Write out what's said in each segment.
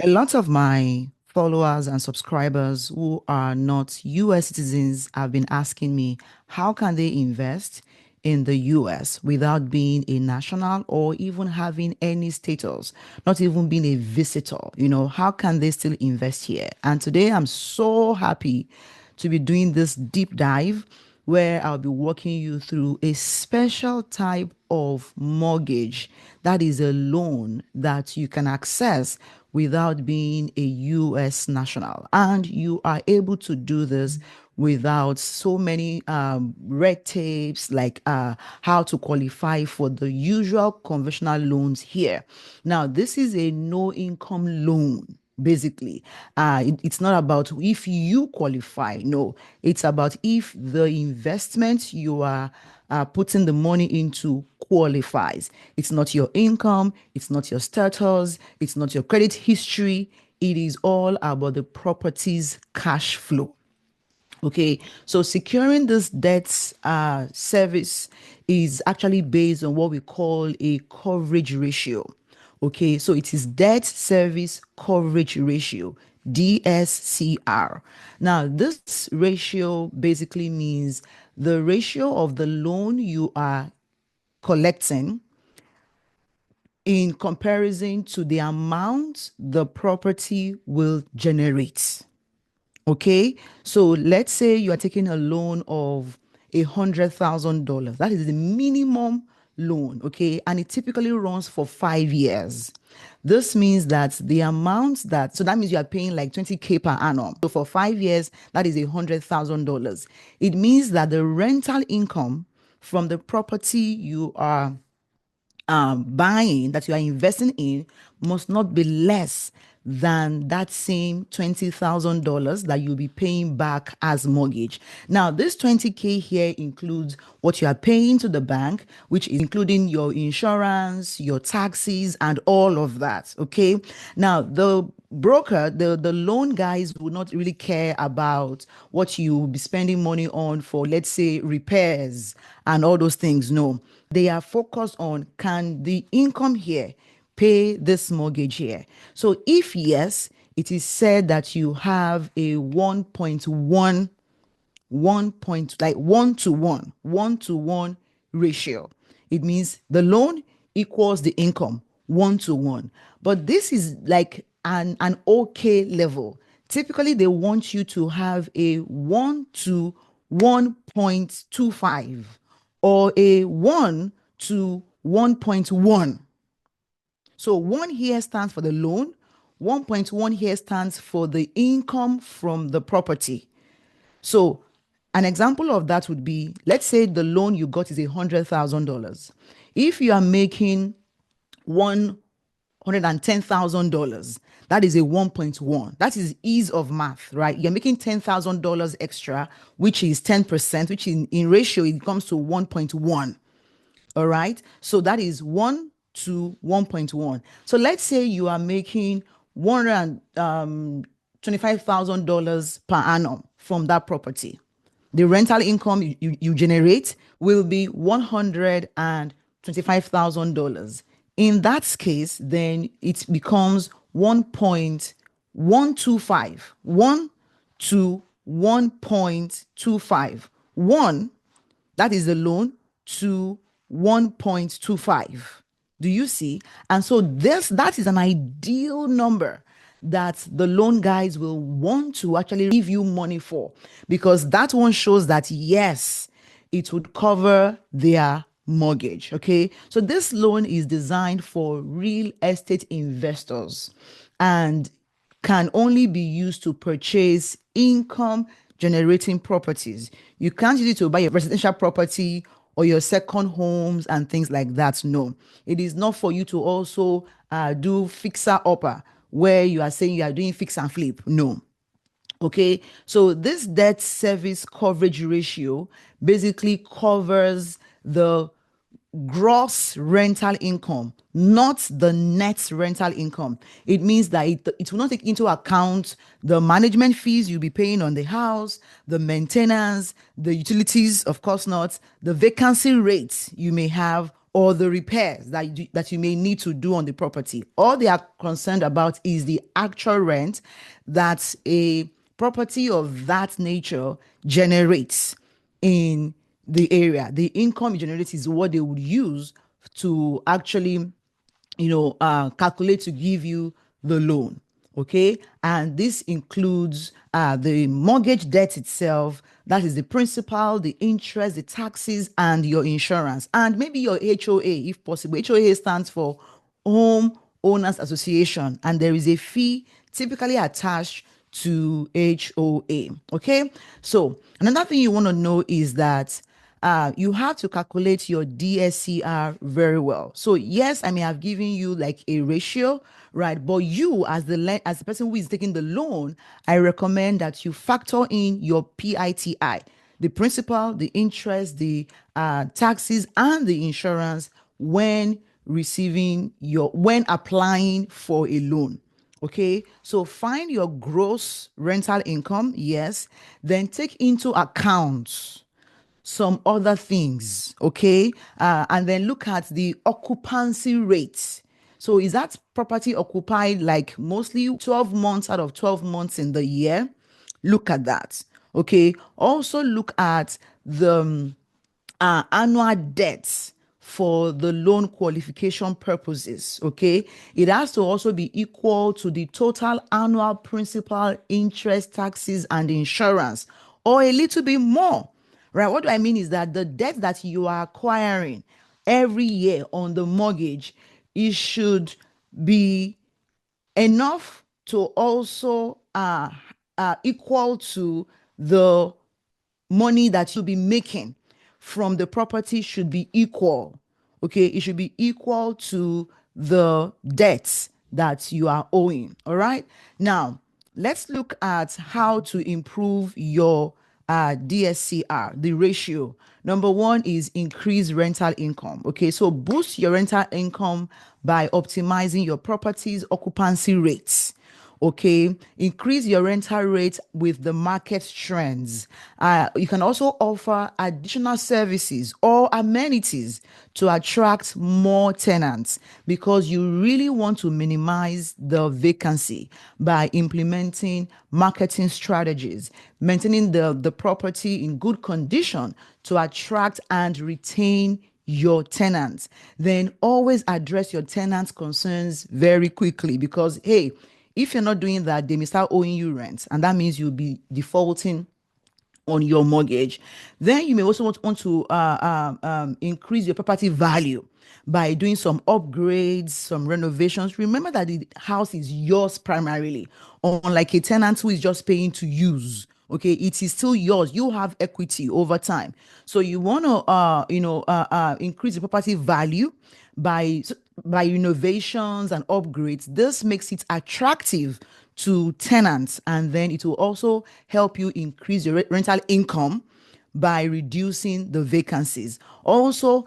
A lot of my followers and subscribers who are not US citizens have been asking me, how can they invest in the US without being a national or even having any status, not even being a visitor? How can they still invest here? And today I'm so happy to be doing this deep dive where I'll be walking you through a special type of mortgage that is a loan that you can access without being a US national. And you are able to do this without so many red tapes like how to qualify for the usual conventional loans here. Now, this is a no income loan. Basically, it's not about if you qualify. No, it's about if the investment you are putting the money into qualifies. It's not your income, it's not your status, it's not your credit history. It is all about the property's cash flow. Okay, so securing this debt service is actually based on what we call a coverage ratio. Okay, so it is debt service coverage ratio, DSCR. Now, this ratio basically means the ratio of the loan you are collecting in comparison to the amount the property will generate. Okay, so let's say you are taking a loan of $100,000. That is the minimum loan, okay, and it typically runs for 5 years. This means that the amount so that means you are paying like 20K per annum. So for 5 years, that is $100,000. It means that the rental income from the property you are buying, that you are investing in, must not be less than that same $20,000 that you'll be paying back as mortgage. Now, this 20K here includes what you are paying to the bank, which is including your insurance, your taxes, and all of that. Okay. Now, the broker, the loan guys will not really care about what you will be spending money on for, let's say, repairs and all those things. No, they are focused on, can the income here pay this mortgage here? So if yes, it is said that you have a 1.1, 1 point, like 1 to 1, 1 to 1 ratio. It means the loan equals the income 1 to 1. But this is like an okay level. Typically, they want you to have a 1 to 1.25 or a 1 to 1.1. So 1 here stands for the loan, 1.1 here stands for the income from the property. So an example of that would be, let's say the loan you got is $100,000. If you are making $110,000, that is a 1.1. That is ease of math, right? You're making $10,000 extra, which is 10%, which in ratio, it comes to 1.1. All right. So that is 1 to 1.1. So let's say you are making $125,000 per annum from that property. The rental income you generate will be $125,000. In that case, then it becomes 1.125. 1 to 1.25. 1, that is the loan, to 1.25. Do you see? And so that is an ideal number that the loan guys will want to actually give you money for, because that one shows that yes, it would cover their mortgage. Okay, so this loan is designed for real estate investors and can only be used to purchase income generating properties. You can't use it to buy a residential property or your second homes and things like that. No, it is not for you to also do fixer upper where you are saying you are doing fix and flip. No. Okay, so this debt service coverage ratio basically covers the gross rental income, not the net rental income. It means that it will not take into account the management fees you'll be paying on the house, the maintenance, the utilities, of course not, the vacancy rates you may have or the repairs that you may need to do on the property. All they are concerned about is the actual rent that a property of that nature generates in the area. The income it generates is what they would use to actually calculate to give you the loan. Okay. And this includes the mortgage debt itself. That is the principal, the interest, the taxes, and your insurance, and maybe your HOA if possible. HOA stands for Home Owners Association, and there is a fee typically attached to HOA. Okay. So another thing you want to know is that you have to calculate your DSCR very well. So yes, I may have given you like a ratio, right? But you, as as the person who is taking the loan, I recommend that you factor in your PITI, the principal, the interest, the taxes, and the insurance when applying for a loan. Okay, so find your gross rental income, yes, then take into account some other things, okay? And then look at the occupancy rate. So is that property occupied like mostly 12 months out of 12 months in the year? Look at that, okay? Also look at the annual debts for the loan qualification purposes. Okay, it has to also be equal to the total annual principal, interest, taxes, and insurance, or a little bit more. Right, what do I mean is that the debt that you are acquiring every year on the mortgage, it should be enough to also equal to the money that you'll be making from the property should be equal. Okay, it should be equal to the debts that you are owing. All right. Now, let's look at how to improve your DSCR, the ratio. Number one is increase rental income. Okay, so boost your rental income by optimizing your property's occupancy rates. Okay, increase your rental rate with the market trends. You can also offer additional services or amenities to attract more tenants, because you really want to minimize the vacancy by implementing marketing strategies, maintaining the property in good condition to attract and retain your tenants. Then always address your tenants' concerns very quickly, because hey, if you're not doing that, they may start owing you rent, and that means you'll be defaulting on your mortgage. Then you may also want to increase your property value by doing some upgrades, some renovations. Remember that the house is yours primarily, unlike a tenant who is just paying to use. Okay, it is still yours. You have equity over time, so you want to increase the property value by by renovations and upgrades. This makes it attractive to tenants, and then it will also help you increase your rental income by reducing the vacancies. Also,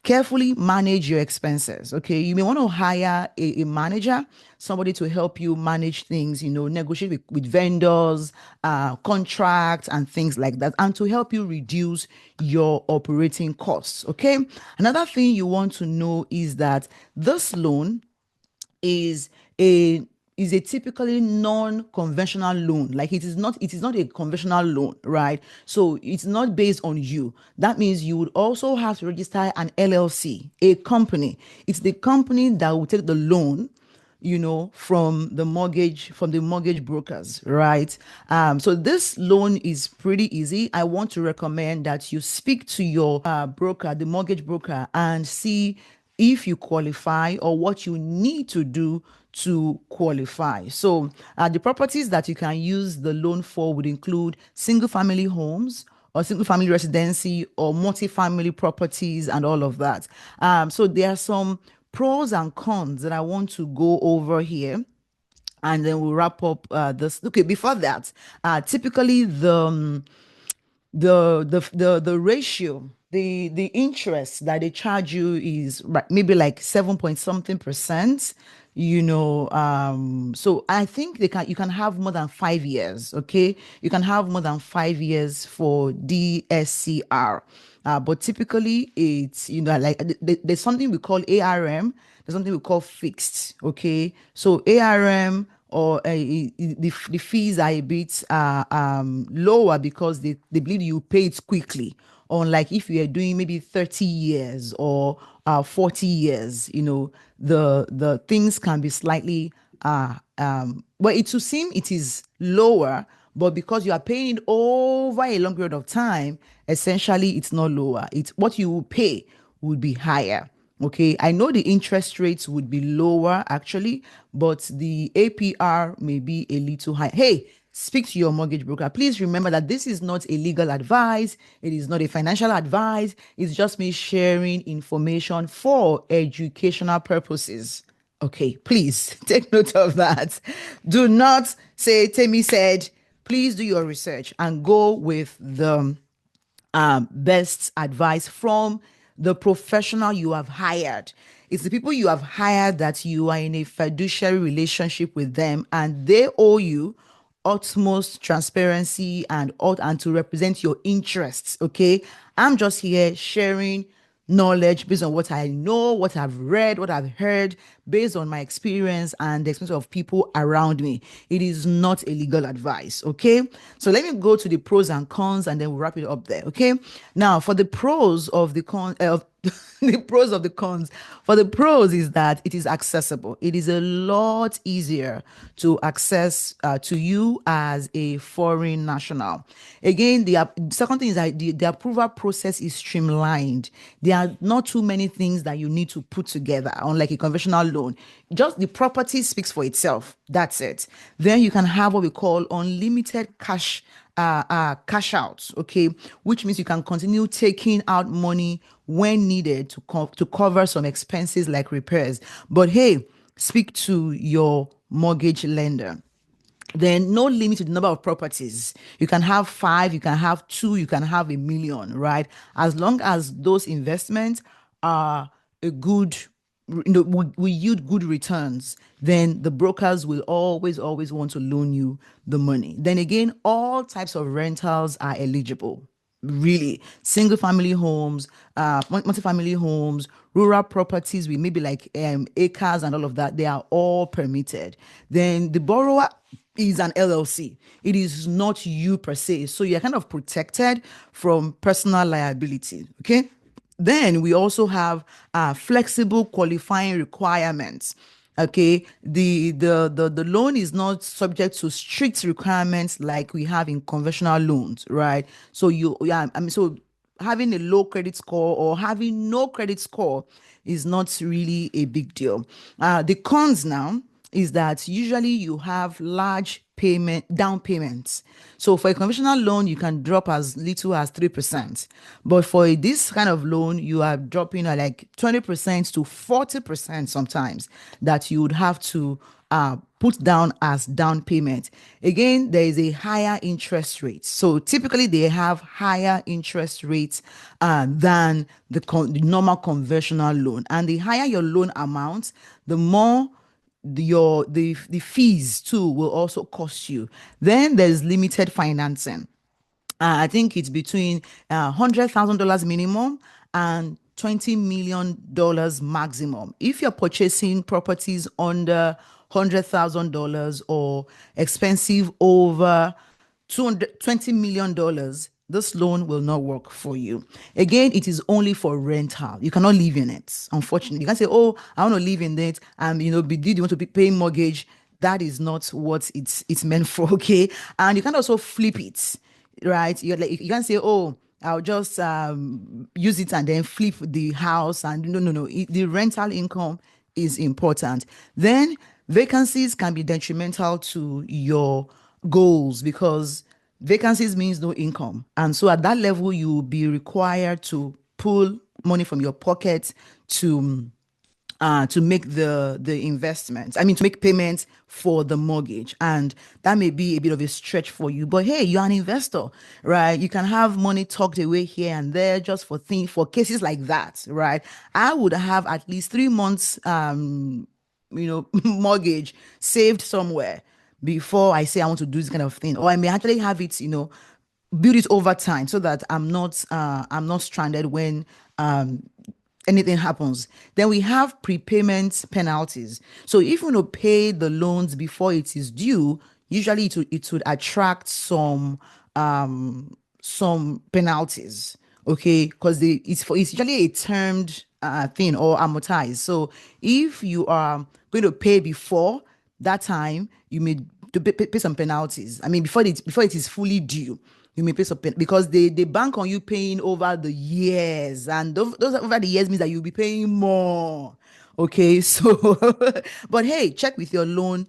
carefully manage your expenses. Okay, you may want to hire a manager, somebody to help you manage things, negotiate with vendors, contracts, and things like that, and to help you reduce your operating costs. Okay, another thing you want to know is that this loan is a is a typically non-conventional loan. Like it is not a conventional loan, right? So it's not based on you. That means you would also have to register an LLC, a company. It's the company that will take the loan, from the mortgage brokers, right? So this loan is pretty easy. I want to recommend that you speak to your broker, the mortgage broker, and see if you qualify or what you need to do to qualify. So the properties that you can use the loan for would include single family homes, or single family residency, or multi-family properties, and all of that. So there are some pros and cons that I want to go over here, and then we'll wrap up this. Okay, before that, typically the ratio, the interest that they charge you is maybe like 7 point something percent So I think you can have more than 5 years. Okay, you can have more than 5 years for DSCR. But typically it's, like there's something we call ARM, there's something we call fixed. Okay, so ARM, or the fees are a bit lower because they believe you pay it quickly. Unlike if you are doing maybe 30 years or 40 years, the things can be slightly well, it to seem it is lower, but because you are paying it over a long period of time, essentially it's not lower. It's what you will pay would be higher. Okay, I know the interest rates would be lower actually, but the APR may be a little high. Hey, speak to your mortgage broker. Please remember that this is not a legal advice, it is not a financial advice, it's just me sharing information for educational purposes. Okay, please take note of that. Do not say Temi said. Please do your research and go with the best advice from the professional you have hired. It's the people you have hired that you are in a fiduciary relationship with them, and they owe you utmost transparency and to represent your interests. Okay, I'm just here sharing knowledge based on what I know, what I've read, what I've heard, based on my experience and the experience of people around me. It is not a legal advice. Okay. So let me go to the pros and cons and then we'll wrap it up there. Okay. Now, for the pros of the con of the pros of the cons. For the pros is that it is accessible. It is a lot easier to access to you as a foreign national. Again, the second thing is that the approval process is streamlined. There are not too many things that you need to put together, unlike a conventional loan. Just the property speaks for itself. That's it. Then you can have what we call unlimited cash outs, okay, which means you can continue taking out money when needed to cover some expenses like repairs. But hey, speak to your mortgage lender. Then no limit to the number of properties. You can have five, you can have two, you can have a million, right? As long as those investments are a good, will yield good returns, then the brokers will always want to loan you the money. Then again, all types of rentals are eligible. Really, single family homes, multi-family homes, rural properties with maybe like acres and all of that, they are all permitted. Then the borrower is an LLC. It is not you per se. So you're kind of protected from personal liability. Okay. Then we also have flexible qualifying requirements. Okay, the loan is not subject to strict requirements like we have in conventional loans, right? So so having a low credit score or having no credit score is not really a big deal. The cons now is that usually you have large down payments. So for a conventional loan, you can drop as little as 3%. But for this kind of loan, you are dropping like 20% to 40% sometimes that you would have to put down as down payment. Again, there is a higher interest rate. So typically they have higher interest rates than the normal conventional loan. And the higher your loan amount, the more the fees too will also cost you. Then there's limited financing. I think it's between $100,000 minimum and $20 million maximum. If you're purchasing properties under $100,000 or expensive over $20 million, this loan will not work for you. Again, it is only for rental. You cannot live in it. Unfortunately, you can say, "Oh, I want to live in it," and did you want to be paying mortgage? That is not what it's meant for. Okay, and you can also flip it, right? You're like, you can say, "Oh, I'll just use it and then flip the house," and no. The rental income is important. Then vacancies can be detrimental to your goals because vacancies means no income. And so at that level, you will be required to pull money from your pocket to make the investments. I mean, to make payments for the mortgage, and that may be a bit of a stretch for you. But hey, you're an investor, right? You can have money tucked away here and there just for cases like that, right? I would have at least 3 months mortgage saved somewhere before I say I want to do this kind of thing. Or I may actually have it, build it over time so that I'm not stranded when anything happens. Then we have prepayment penalties. So if you want to pay the loans before it is due, usually it would attract some penalties. Okay, because it's usually a termed thing or amortized. So if you are going to pay before that time, you may pay some penalties. I mean, before it is fully due, you may pay some because they bank on you paying over the years, and those over the years means that you'll be paying more. Okay, so but hey, check with your loan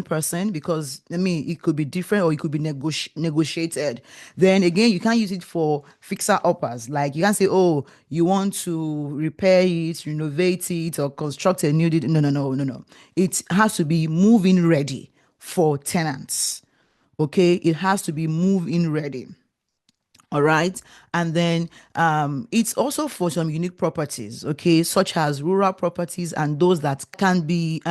person, because I mean it could be different or it could be negotiated. Then again, you can't use it for fixer uppers. Like you can't say, oh, you want to repair it, renovate it, or construct a new. No, no, no, no, no. It has to be move-in ready for tenants. Okay, it has to be move-in ready. All right. And then it's also for some unique properties, okay, such as rural properties and those that can be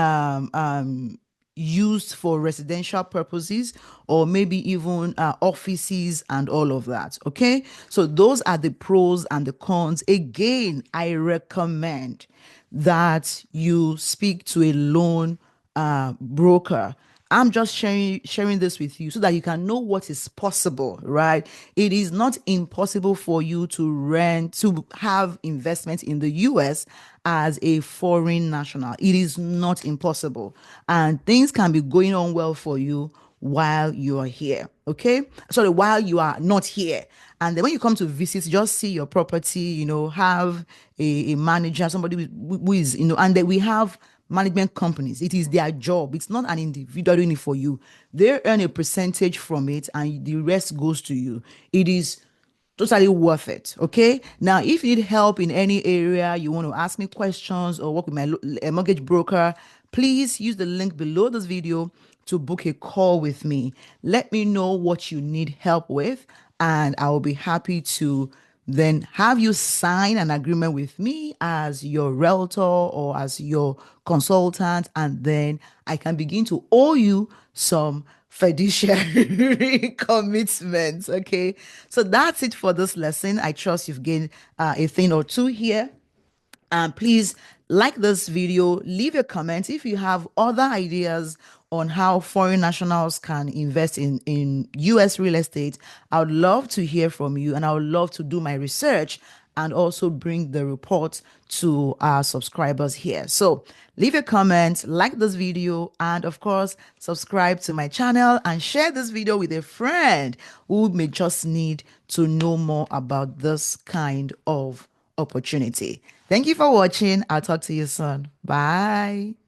used for residential purposes, or maybe even offices and all of that. Okay. So those are the pros and the cons. Again, I recommend that you speak to a loan broker. I'm just sharing this with you so that you can know what is possible, right? It is not impossible for you to have investment in the US as a foreign national. It is not impossible. And things can be going on well for you while you are here. Okay. Sorry, while you are not here. And then when you come to visit, just see your property, have a manager, somebody who is, and then we have management companies. It is their job. It's not an individual doing it for you. They earn a percentage from it and the rest goes to you. It is totally worth it. Okay. Now, if you need help in any area, you want to ask me questions or work with my mortgage broker, please use the link below this video to book a call with me. Let me know what you need help with, and I will be happy to then have you sign an agreement with me as your realtor or as your consultant, and then I can begin to owe you some fiduciary commitments. Okay, so that's it for this lesson. I trust you've gained a thing or two here. Please like this video, leave a comment if you have other ideas on how foreign nationals can invest in US real estate. I would love to hear from you, and I would love to do my research and also bring the report to our subscribers here. So leave a comment, like this video, and of course, subscribe to my channel and share this video with a friend who may just need to know more about this kind of opportunity. Thank you for watching. I'll talk to you soon. Bye.